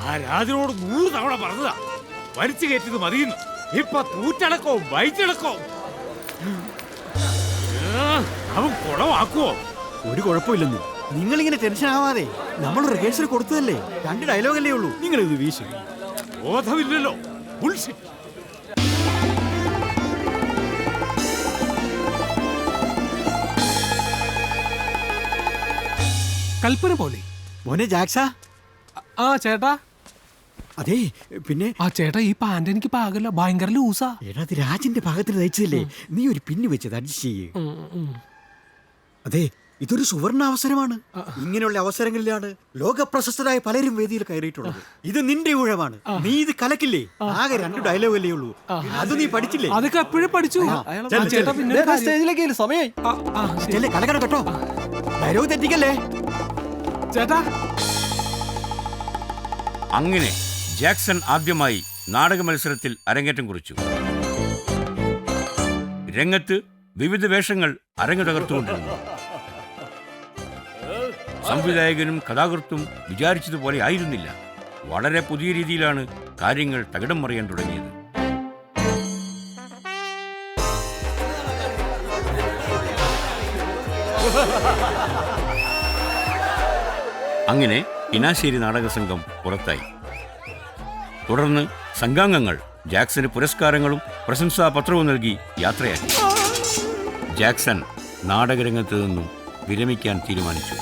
ആ രാജനോട് 100 തവണ പറഞ്ഞതാ വലിച്ചു കയറ്റിയത് മതിയെന്ന്. ഇപ്പൊ തൂറ്റടക്കവും വയറ്റിളക്കവും. അവൻ കുളമാക്കുവോ? ഒരു കുഴപ്പമില്ലെന്ന്. നിങ്ങളിങ്ങനെ ടെൻഷൻ ആവാതെ, നമ്മൾ റിഹേഴ്സൽ കൊടുത്തതല്ലേ, 2 ഡയലോഗല്ലേ ഉള്ളൂ. നിങ്ങൾ ഇത് വീശു. ബോധമില്ലല്ലോ. ബുൾഷിറ്റ്. കൽപ്പന പോലെ. മോനെ ജാക്സാ. ആ ചേട്ടാ. അതെ പിന്നെ ആ ചേട്ടാ, ഈ പാന്റ് എനിക്ക് പാകല്ല, ഭയങ്കര ലൂസാ. എടാ അത് രാജിന്റെ പാകത്തിന് തയ്ച്ചതല്ലേ, നീ ഒരു പിന്ന് വെച്ചത് അഡ്ജസ്റ്റ് ചെയ്യേ. അതെ, ഇതൊരു സുവർണ അവസരമാണ്. ഇങ്ങനെയുള്ള അവസരങ്ങളിലാണ് ലോക പ്രശസ്തരായ പലരും വേദിയിൽ കയറിയിട്ടുള്ളത്. ഇത് നിന്റെ ഊഴമാണ്. നീ ഇത് കലക്കില്ലേ. ആകെ 2 ഡയലോഗല്ലേ ഉള്ളൂ, അത് നീ പഠിച്ചില്ലേ? അതൊക്കെ എപ്പോഴും പഠിച്ചു. ചേട്ടാ പിന്നെ സ്റ്റേജിലേക്ക് സമയായി. കലക്കണം കേട്ടോ, ഡയലോഗ് തെറ്റിക്കല്ലേ ചേട്ടാ. അങ്ങനെ ജാക്സൺ ആദ്യമായി നാടക മത്സരത്തിൽ അരങ്ങേറ്റം കുറിച്ചു. രംഗത്ത് വിവിധ വേഷങ്ങൾ അരങ്ങു തകർത്തുകൊണ്ടിരുന്നു. സംവിധായകനും കഥാകൃത്തും വിചാരിച്ചതുപോലെ ആയിരുന്നില്ല. വളരെ പുതിയ രീതിയിലാണ് കാര്യങ്ങൾ തകിടം മറിയാൻ തുടങ്ങിയത്. അങ്ങനെ ഇനാശ്ശേരി നാടക സംഘം പുറത്തായി. തുടർന്ന് സംഘാംഗങ്ങൾ ജാക്സന് പുരസ്കാരങ്ങളും പ്രശംസാപത്രവും നൽകി യാത്രയാക്കി. ജാക്സൺ നാടകരംഗത്ത് നിന്നും വിരമിക്കാൻ തീരുമാനിച്ചു.